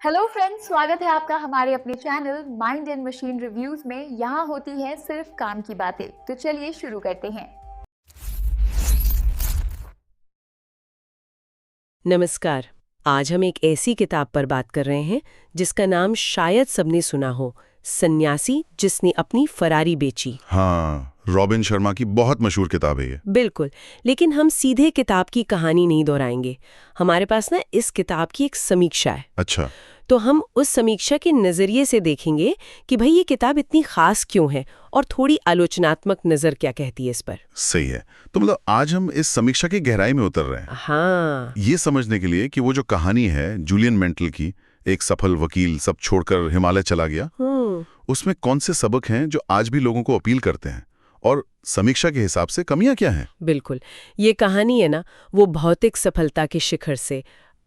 Hello friends, स्वागत है आपका हमारे अपने channel mind and machine reviews में। यहाँ होती है सिर्फ काम की बातें। तो चलिए शुरू करते हैं। नमस्कार। आज हम एक ऐसी किताब पर बात कर रहे हैं जिसका नाम शायद सबने सुना हो, सन्यासी जिसने अपनी फरारी बेची। हाँ, रॉबिन शर्मा की बहुत मशहूर किताब है ये। बिल्कुल, लेकिन हम सीधे किताब की कहानी नहीं दोहराएंगे। हमारे पास ना इस किताब की एक समीक्षा है। अच्छा। तो हम उस समीक्षा के नज़रिए से देखेंगे कि भाई ये किताब इतनी खास क्यों है और थोड़ी आलोचनात्मक नज़र क्या कहती है इस पर। सही है। तो मतलब आज हम इस समीक्षा की गहराई में उतर रहे हैं। हाँ, ये समझने के लिए कि वो जो कहानी है जूलियन मेंटल की, एक सफल वकील सब छोड़कर हिमालय चला गया, उसमें कौन से सबक हैं जो आज भी लोगों को अपील करते हैं और समीक्षा के हिसाब से कमियां क्या हैं। बिल्कुल। ये कहानी है ना, वो भौतिक सफलता के शिखर से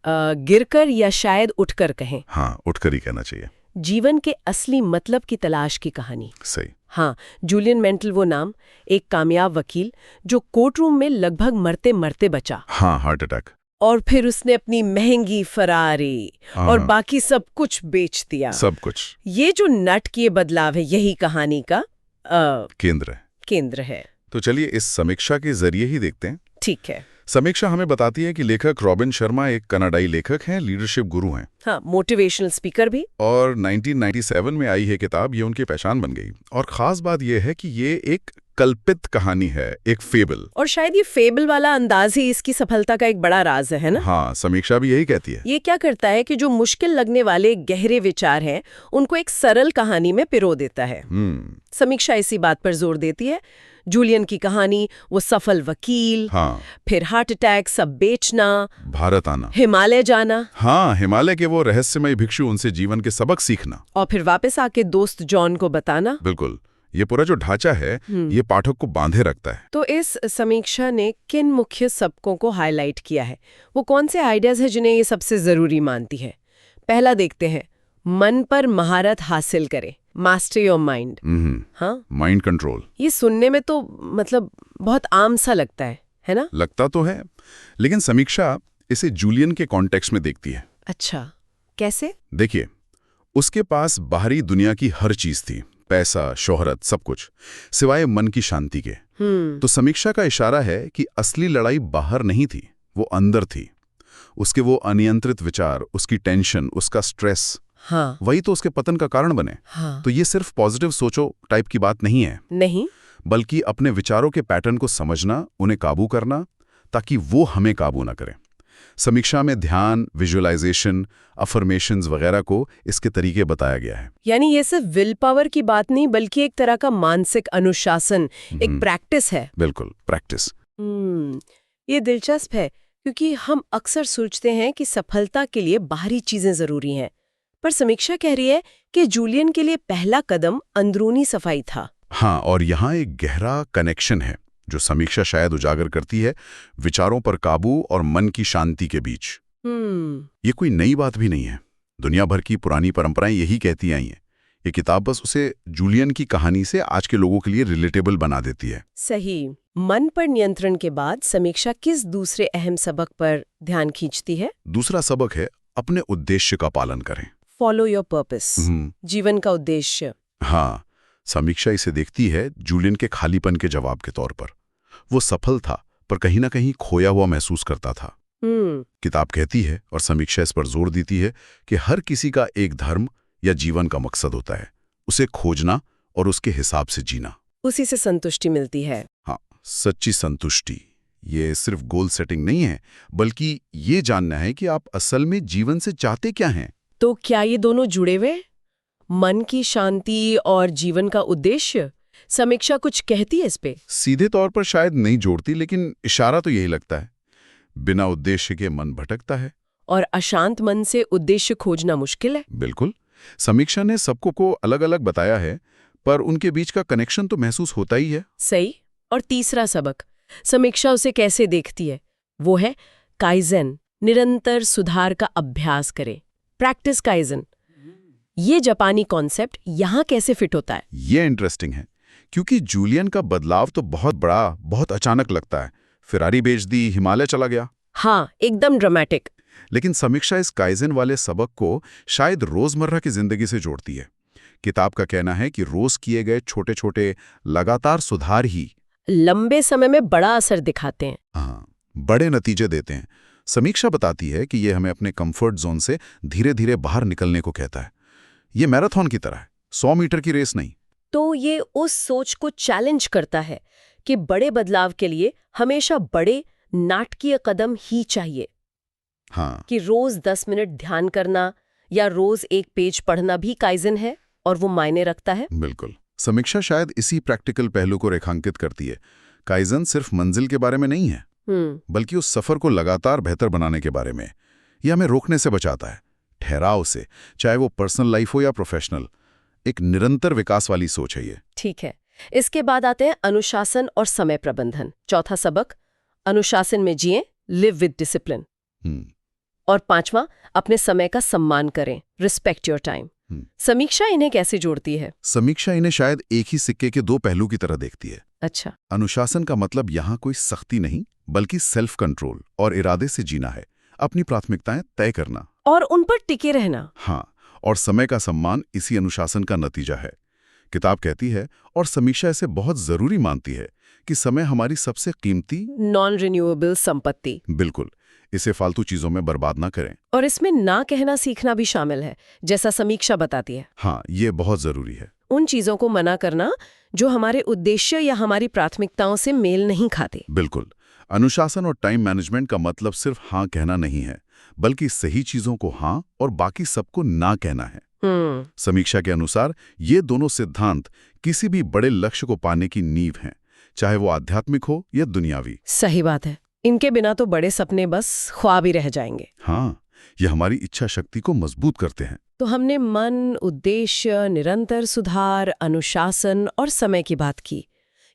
गिरकर या शायद उठकर कहें, हाँ, उठकर ही कहना चाहिए। जीवन के असली मतलब की तलाश की कहानी। सही। हाँ, जूलियन मेंटल वो नाम, एक कामयाब वकील जो कोर्टरूम में लगभग मरते मरते बचा। हाँ, हार्ट अटैक। और फिर उसने अपनी महंगी फरारी और बाकी सब कुछ बेच दिया। सब कुछ। ये जो नाटकीय बदलाव है, यही कहानी का केंद्र है। तो चलिए इस समीक्षा के जरिए ही देखते हैं। ठीक है। समीक्षा हमें बताती है कि लेखक रॉबिन शर्मा एक कनाडाई लेखक हैं, लीडरशिप गुरु हैं। हाँ, मोटिवेशनल स्पीकर भी। और 1997 में आई है किताब, ये उनकी पहचान बन गई। और खास बात यह है कि ये एक कल्पित कहानी है, एक फेबल। और शायद ये फेबल वाला अंदाज ही इसकी सफलता का एक बड़ा राज है ना? हाँ, समीक्षा भी यही कहती है। ये क्या करता है कि जो मुश्किल लगने वाले गहरे विचार हैं, उनको एक सरल कहानी में पिरो देता है। समीक्षा इसी बात पर जोर देती है। जूलियन की कहानी, वो सफल वकील, हाँ, फिर हार्ट अटैक, सब बेचना, भारत आना, हिमालय जाना, हाँ, हिमालय के वो रहस्यमय भिक्षु, उनसे जीवन के सबक सीखना, और फिर वापस आके दोस्त जॉन को बताना। बिल्कुल। ये पूरा जो ढांचा है, ये पाठक को बांधे रखता है। तो इस समीक्षा ने किन मुख्य सबकों को हाईलाइट किया है? वो कौन से आइडियाज हैं जिन्हें ये सबसे जरूरी मानती है? पहला देखते हैं, मन पर महारत हासिल करे, मास्टर योर माइंड। हाँ, माइंड कंट्रोल। ये सुनने में तो मतलब बहुत आम सा लगता है ना? लगता तो है, लेकिन समीक्षा इसे जूलियन के कॉन्टेक्स्ट में देखती है। अच्छा, कैसे? देखिए, उसके पास बाहरी दुनिया की हर चीज थी, पैसा, शोहरत, सब कुछ, सिवाय मन की शांति के। तो समीक्षा का इशारा है कि असली लड़ाई बाहर नहीं थी, वो अंदर थी। उसके वो अनियंत्रित विचार, उसकी टेंशन, उसका स्ट्रेस, हाँ, वही तो उसके पतन का कारण बने। हाँ, तो ये सिर्फ पॉजिटिव सोचो टाइप की बात नहीं है, नहीं, बल्कि अपने विचारों के पैटर्न को समझना, उन्हें काबू करना, ताकि वो हमें काबू ना करें। समीक्षा में ध्यान, विजुअलाइजेशन, अफर्मेशंस वगैरह को इसके तरीके बताया गया है। यानी ये सिर्फ विल पावर की बात नहीं, बल्कि एक तरह का मानसिक अनुशासन, एक प्रैक्टिस है। बिल्कुल, प्रैक्टिस। ये दिलचस्प है, क्योंकि हम अक्सर सोचते हैं कि सफलता के लिए बाहरी चीजें जरूरी हैं, पर समीक्षा कह रही है कि जूलियन के लिए पहला कदम अंदरूनी सफाई था। हाँ, और यहाँ एक गहरा कनेक्शन है जो समीक्षा शायद उजागर करती है, विचारों पर काबू और मन की शांति के बीच। ये कोई नई बात भी नहीं है, दुनिया भर की पुरानी परंपराएं यही कहती आई हैं। ये किताब बस उसे जूलियन की कहानी से आज के लोगों के लिए रिलेटेबल बना देती है। सही। मन पर नियंत्रण के बाद समीक्षा किस दूसरे अहम सबक पर ध्यान खींचती है? दूसरा सबक है, अपने उद्देश्य का पालन करें। फॉलो योर पर्पस, जीवन का उद्देश्य। हाँ, समीक्षा इसे देखती है जूलियन के खालीपन के जवाब के तौर पर। वो सफल था, पर कहीं ना कहीं खोया हुआ महसूस करता था। किताब कहती है, और समीक्षा इस पर जोर देती है, कि हर किसी का एक धर्म या जीवन का मकसद होता है, उसे खोजना और उसके हिसाब से जीना। उसी से संतुष्टि मिलती है। हाँ, सच्ची संतुष्टि। ये सिर्फ गोल सेटिंग नहीं है, बल्कि ये जानना है कि आप असल में जीवन से चाहते क्या हैं। तो क्या ये दोनों जुड़े हुए, मन की शांति और जीवन का उद्देश्य? समीक्षा कुछ कहती है इस पे? सीधे तौर पर शायद नहीं जोड़ती, लेकिन इशारा तो यही लगता है। बिना उद्देश्य के मन भटकता है, और अशांत मन से उद्देश्य खोजना मुश्किल है। बिल्कुल। समीक्षा ने सबको को अलग अलग बताया है, पर उनके बीच का कनेक्शन तो महसूस होता ही है। सही। और तीसरा सबक, समीक्षा उसे कैसे देखती है, वो है काइजन, निरंतर सुधार का अभ्यास करे, प्रैक्टिस काइजन। ये जापानी कॉन्सेप्ट यहाँ कैसे फिट होता है? ये इंटरेस्टिंग है, क्योंकि जूलियन का बदलाव तो बहुत बड़ा, बहुत अचानक लगता है। फिरारी बेच दी, हिमालय चला गया। हाँ, एकदम ड्रामेटिक। लेकिन समीक्षा इस काइजन वाले सबक को शायद रोजमर्रा की जिंदगी से जोड़ती है। किताब का कहना है कि रोज किए गए छोटे छोटे लगातार सुधार ही लंबे समय में बड़ा असर दिखाते हैं। हाँ, बड़े नतीजे देते हैं। समीक्षा बताती है कि ये हमें अपने कंफर्ट जोन से धीरे धीरे बाहर निकलने को कहता है। ये मैराथन की तरह है, 100 मीटर की रेस नहीं। तो ये उस सोच को चैलेंज करता है कि बड़े बदलाव के लिए हमेशा बड़े नाटकीय कदम ही चाहिए। हाँ, कि रोज 10 मिनट ध्यान करना या रोज एक पेज पढ़ना भी काइजन है और वो मायने रखता है। बिल्कुल। समीक्षा शायद इसी प्रैक्टिकल पहलू को रेखांकित करती है। काइजन सिर्फ मंजिल के बारे में नहीं है, बल्कि उस सफर को लगातार बेहतर बनाने के बारे में। यह हमें रोकने से बचाता है, ठहराव से, चाहे वो पर्सनल लाइफ हो या प्रोफेशनल। एक निरंतर विकास वाली सोच है ये। ठीक है, इसके बाद आते हैं अनुशासन और समय प्रबंधन। चौथा सबक, अनुशासन में जिएं, लिव विद डिसिप्लिन। और पांचवा, अपने समय का सम्मान करें, रिस्पेक्ट योर टाइम। समीक्षा इन्हें कैसे जोड़ती है? समीक्षा इन्हें शायद एक ही सिक्के के दो पहलू की तरह देखती है। अच्छा। अनुशासन का मतलब यहाँ कोई सख्ती नहीं, बल्कि सेल्फ कंट्रोल और इरादे से जीना है, अपनी प्राथमिकताएं तय करना और उन पर टिके रहना। हाँ, और समय का सम्मान इसी अनुशासन का नतीजा है। किताब कहती है, और समीक्षा इसे बहुत जरूरी मानती है, कि समय हमारी सबसे कीमती नॉन रिन्यूएबल संपत्ति। बिल्कुल, इसे फालतू चीजों में बर्बाद ना करें। और इसमें ना कहना सीखना भी शामिल है, जैसा समीक्षा बताती है। हाँ, ये बहुत जरूरी है। उन चीजों को मना करना जो हमारे उद्देश्य या हमारी प्राथमिकताओं से मेल नहीं खाते। बिल्कुल। अनुशासन और टाइम मैनेजमेंट का मतलब सिर्फ हाँ कहना नहीं है, बल्कि सही चीजों को हाँ और बाकी सबको ना कहना है। समीक्षा के अनुसार ये दोनों सिद्धांत किसी भी बड़े लक्ष्य को पाने की नींव हैं, चाहे वो आध्यात्मिक हो या दुनियावी। सही बात है, इनके बिना तो बड़े सपने बस ख्वाब ही रह जाएंगे। हाँ, ये हमारी इच्छा शक्ति को मजबूत करते हैं। तो हमने मन, उद्देश्य, निरंतर सुधार, अनुशासन और समय की बात की।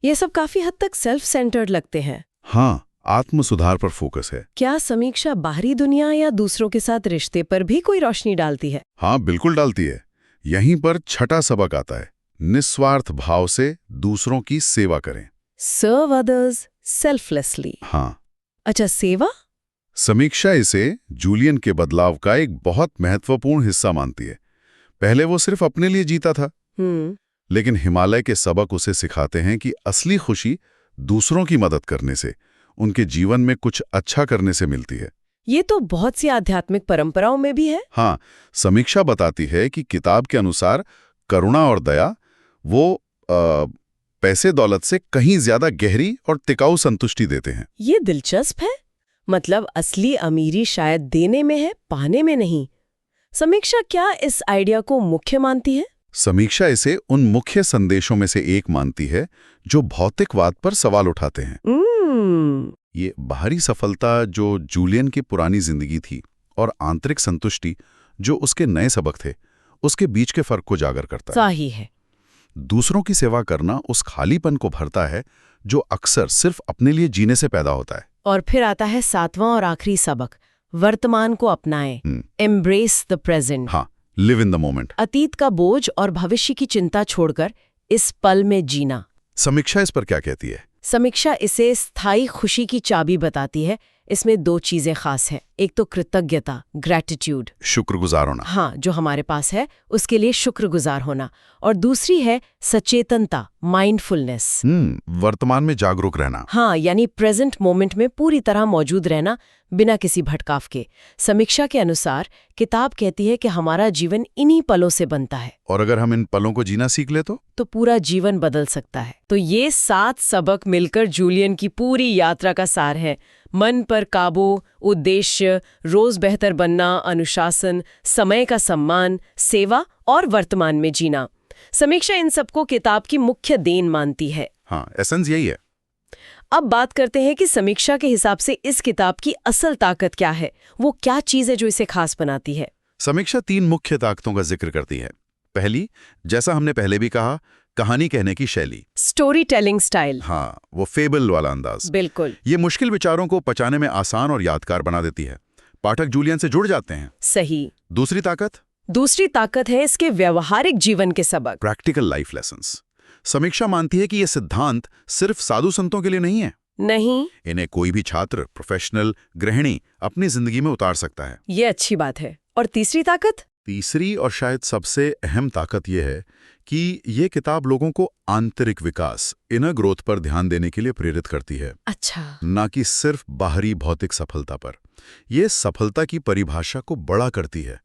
ये सब काफी हद तक सेल्फ सेंटर्ड लगते हैं। हाँ, आत्म सुधार पर फोकस है। क्या समीक्षा बाहरी दुनिया या दूसरों के साथ रिश्ते पर भी कोई रोशनी डालती है? हाँ, बिल्कुल डालती है। यहीं पर छठा सबक आता है, निस्वार्थ भाव से दूसरों की सेवा करें। Serve others selflessly. हाँ। अच्छा, सेवा? समीक्षा इसे जूलियन के बदलाव का एक बहुत महत्वपूर्ण हिस्सा मानती है। पहले वो सिर्फ अपने लिए जीता था, लेकिन हिमालय के सबक उसे सिखाते हैं कि असली खुशी दूसरों की मदद करने से, उनके जीवन में कुछ अच्छा करने से मिलती है। ये तो बहुत सी आध्यात्मिक परंपराओं में भी है। हाँ, समीक्षा बताती है कि किताब के अनुसार करुणा और दया वो पैसे दौलत से कहीं ज्यादा गहरी और टिकाऊ संतुष्टि देते हैं। ये दिलचस्प है। मतलब असली अमीरी शायद देने में है, पाने में नहीं। समीक्षा क्या इस आइडिया को मुख्य मानती है? समीक्षा इसे उन मुख्य संदेशों में से एक मानती है जो भौतिकवाद पर सवाल उठाते हैं। ये बाहरी सफलता जो जूलियन की पुरानी जिंदगी थी और आंतरिक संतुष्टि जो उसके नए सबक थे, उसके बीच के फर्क को जागर करता है। सही है। दूसरों की सेवा करना उस खालीपन को भरता है जो अक्सर सिर्फ अपने लिए जीने से पैदा होता है। और फिर आता है सातवां और आखिरी सबक, वर्तमान को अपनाएं, एम्ब्रेस द प्रेजेंट। हाँ, लिव इन द मोमेंट। अतीत का बोझ और भविष्य की चिंता छोड़कर इस पल में जीना। समीक्षा इस पर क्या कहती है? समीक्षा इसे स्थायी खुशी की चाबी बताती है। इसमें दो चीजें खास हैं। एक तो कृतज्ञता, ग्रैटिट्यूड, शुक्रगुजार होना। हाँ, जो हमारे पास है उसके लिए शुक्रगुजार होना। और दूसरी है सचेतनता, माइंडफुलनेस। वर्तमान में जागरूक रहना। हाँ, यानी प्रेजेंट मोमेंट में पूरी तरह मौजूद रहना, बिना किसी भटकाव के। समीक्षा के अनुसार किताब कहती है कि हमारा जीवन इन्हीं पलों से बनता है, और अगर हम इन पलों को जीना सीख ले तो पूरा जीवन बदल सकता है। तो ये 7 सबक मिलकर जूलियन की पूरी यात्रा का सार है। मन पर काबू, उद्देश्य, रोज बेहतर बनना, अनुशासन, समय का सम्मान, सेवा और वर्तमान में जीना। समीक्षा इन सबको किताब की मुख्य देन मानती है। हाँ, एसेंस यही है। अब बात करते हैं कि समीक्षा के हिसाब से इस किताब की असल ताकत क्या है। वो क्या चीज है जो इसे खास बनाती है? समीक्षा 3 मुख्य ताकतों का जिक्र करती है। पहली, जैसा हमने पहले भी कहा, कहानी कहने की शैली, स्टोरी टेलिंग स्टाइल। हाँ, वो फेबल वाला अंदाज। बिल्कुल। ये मुश्किल विचारों को पचाने में आसान और यादगार बना देती है। पाठक जूलियन से जुड़ जाते हैं। सही। दूसरी ताकत है इसके व्यवहारिक जीवन के सबक, प्रैक्टिकल लाइफ लेसन्स। समीक्षा मानती है कि ये सिद्धांत सिर्फ साधु संतों के लिए नहीं है, नहीं। इन्हें कोई भी छात्र, प्रोफेशनल, गृहिणी अपनी जिंदगी में उतार सकता है। ये अच्छी बात है। और तीसरी ताकत? तीसरी और शायद सबसे अहम ताकत यह है कि ये किताब लोगों को आंतरिक विकास, इनर ग्रोथ पर ध्यान देने के लिए प्रेरित करती है। अच्छा। ना कि सिर्फ बाहरी भौतिक सफलता पर। ये सफलता की परिभाषा को बड़ा करती है,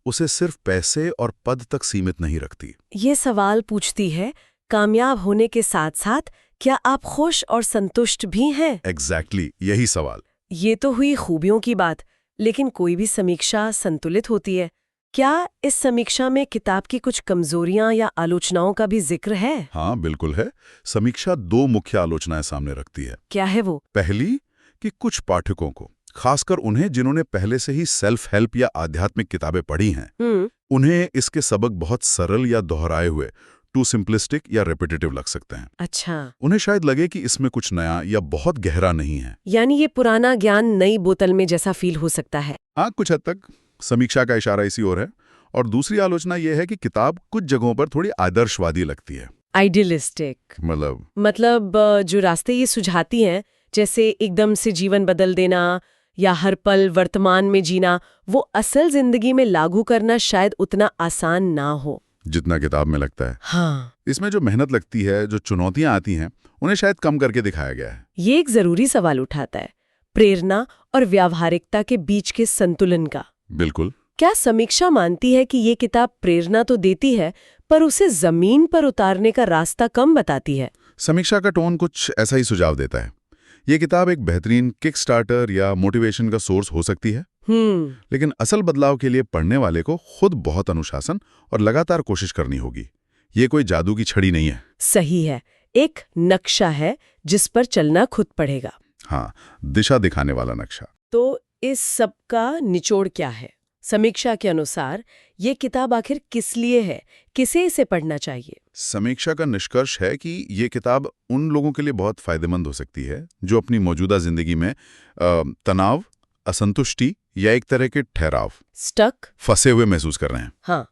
उसे सिर्फ पैसे और पद तक सीमित नहीं रखती। ये सवाल पूछती है, कामयाब होने के साथ साथ क्या आप खुश और संतुष्ट भी हैं? एग्जैक्टली, यही सवाल। ये तो हुई खूबियों की बात, लेकिन कोई भी समीक्षा संतुलित होती है। क्या इस समीक्षा में किताब की कुछ कमजोरियां या आलोचनाओं का भी जिक्र है? हाँ, बिल्कुल है। समीक्षा दो मुख्य आलोचनाएं सामने रखती है। क्या है वो? पहली कि कुछ पाठकों को, खासकर उन्हें जिन्होंने पहले से ही सेल्फ हेल्प या आध्यात्मिक किताबें पढ़ी हैं, उन्हें इसके सबक बहुत सरल या दोहराए हुए, टू सिंपलिस्टिक या रेपिटेटिव लग सकते हैं। अच्छा। उन्हें शायद लगे कि इसमें कुछ नया या बहुत गहरा नहीं है। यानी ये पुराना ज्ञान नई बोतल में जैसा फील हो सकता है। हाँ, कुछ हद तक समीक्षा का इशारा इसी ओर है। और दूसरी आलोचना यह है कि किताब कुछ जगहों पर थोड़ी आदर्शवादी लगती है। आइडियलिस्टिक मतलब जो रास्ते ये सुझाती हैं, जैसे एकदम से जीवन बदल देना या हर पल वर्तमान में जीना, वो असल जिंदगी में लागू करना शायद उतना आसान ना हो जितना किताब में लगता है। हाँ। इसमें जो मेहनत लगती है, जो चुनौतियां आती हैं, उन्हें शायद कम करके दिखाया गया है। ये एक जरूरी सवाल उठाता है, प्रेरणा और व्यावहारिकता के बीच के संतुलन का। बिल्कुल। क्या समीक्षा मानती है कि ये किताब प्रेरणा तो देती है, पर उसे जमीन पर उतारने का रास्ता कम बताती है? समीक्षा का टोन कुछ ऐसा ही सुझाव देता है। ये किताब एक बेहतरीन किक स्टार्टर या मोटिवेशन का सोर्स हो सकती है, लेकिन असल बदलाव के लिए पढ़ने वाले को खुद बहुत अनुशासन और लगातार कोशिश करनी होगी। ये कोई जादू की छड़ी नहीं है। सही है, एक नक्शा है जिस पर चलना खुद पड़ेगा। हाँ, दिशा दिखाने वाला नक्शा। तो इस सब का निचोड़ क्या है? समीक्षा के अनुसार ये किताब आखिर किस लिए है, किसे इसे पढ़ना चाहिए? समीक्षा का निष्कर्ष है कि ये किताब उन लोगों के लिए बहुत फायदेमंद हो सकती है जो अपनी मौजूदा जिंदगी में तनाव, असंतुष्टि या एक तरह के ठहराव, फंसे हुए महसूस कर रहे हैं। हाँ।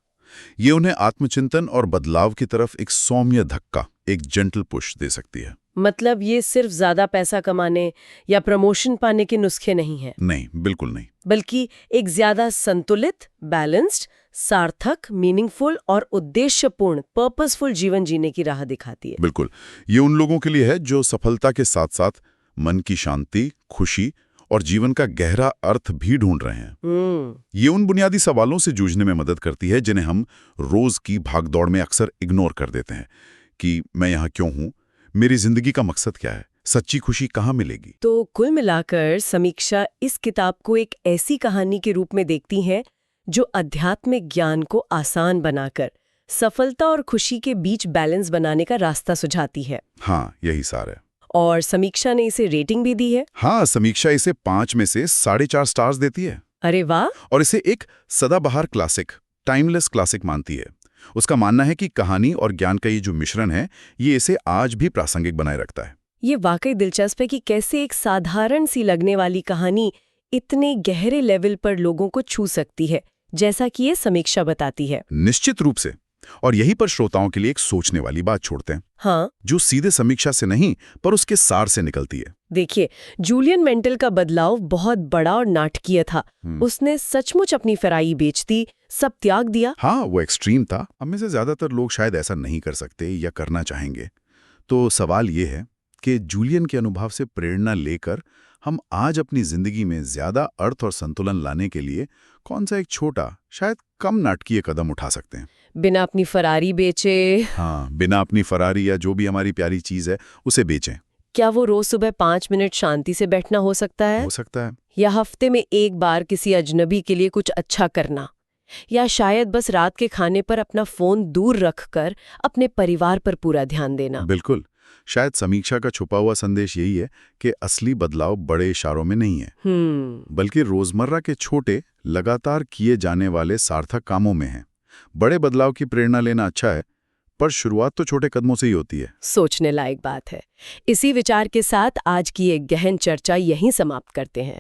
ये उन्हें आत्मचिंतन और बदलाव की तरफ एक सौम्य धक्का, एक जेंटल पुश दे सकती है। मतलब ये सिर्फ ज्यादा पैसा कमाने या प्रमोशन पाने के नुस्खे नहीं है? नहीं, बिल्कुल नहीं। बल्कि एक ज्यादा संतुलित, बैलेंस्ड, सार्थक, मीनिंगफुल और उद्देश्यपूर्ण, पर्पसफुल जीवन जीने की राह दिखाती है। बिल्कुल। ये उन लोगों के लिए है जो सफलता के साथ साथ मन की शांति, खुशी और जीवन का गहरा अर्थ भी ढूंढ रहे हैं। ये उन बुनियादी सवालों से जूझने में मदद करती है जिन्हें हम रोज की भागदौड़ में अक्सर इग्नोर कर देते हैं कि मैं यहाँ क्यों हूँ, मेरी जिंदगी का मकसद क्या है, सच्ची खुशी कहाँ मिलेगी। तो कुल मिलाकर समीक्षा इस किताब को एक ऐसी कहानी के रूप में देखती है जो आध्यात्मिक ज्ञान को आसान बनाकर सफलता और खुशी के बीच बैलेंस बनाने का रास्ता सुझाती है। हाँ, यही सार है। और समीक्षा ने इसे रेटिंग भी दी है। हाँ, समीक्षा इसे 5 में से 4.5 स्टार्स देती है। अरे वाह। और इसे एक सदाबहार क्लासिक, टाइमलेस क्लासिक मानती है। उसका मानना है कि कहानी और ज्ञान का ये जो मिश्रण है, ये इसे आज भी प्रासंगिक बनाए रखता है। ये वाकई दिलचस्प है कि कैसे एक साधारण सी लगने वाली कहानी इतने गहरे लेवल पर लोगों को छू सकती है, जैसा कि ये समीक्षा बताती है। निश्चित रूप से। और यही पर श्रोताओं के लिए एक सोचने वाली बात छोड़ते हैं। हाँ। जो सीधे समीक्षा से नहीं पर उसके सार से निकलती है। देखिए, जूलियन मेंटल का बदलाव बहुत बड़ा और नाटकीय था। उसने सचमुच अपनी फराई बेच दी, सब त्याग दिया। हाँ, वो एक्सट्रीम था। हम में से ज्यादातर लोग शायद ऐसा नहीं कर सकते या करना चाहेंगे। तो सवाल ये है कि जूलियन के अनुभव से प्रेरणा लेकर हम आज अपनी जिंदगी में ज्यादा अर्थ और संतुलन लाने के लिए कौन सा एक छोटा, शायद कम नाटकीय कदम उठा सकते हैं? बिना अपनी फरारी बेचे। हाँ, बिना अपनी फरारी या जो भी हमारी प्यारी चीज है उसे बेचें। क्या वो रोज सुबह 5 मिनट शांति से बैठना हो सकता है? हो सकता है। या हफ्ते में एक बार किसी अजनबी के लिए कुछ अच्छा करना, या शायद बस रात के खाने पर अपना फोन दूर रखकर अपने परिवार पर पूरा ध्यान देना। बिल्कुल। शायद समीक्षा का छुपा हुआ संदेश यही है कि असली बदलाव बड़े इशारों में नहीं है, बल्कि रोजमर्रा के छोटे, लगातार किए जाने वाले सार्थक कामों में है। बड़े बदलाव की प्रेरणा लेना अच्छा है, पर शुरुआत तो छोटे कदमों से ही होती है। सोचने लायक बात है। इसी विचार के साथ आज की एक गहन चर्चा यहीं समाप्त करते हैं।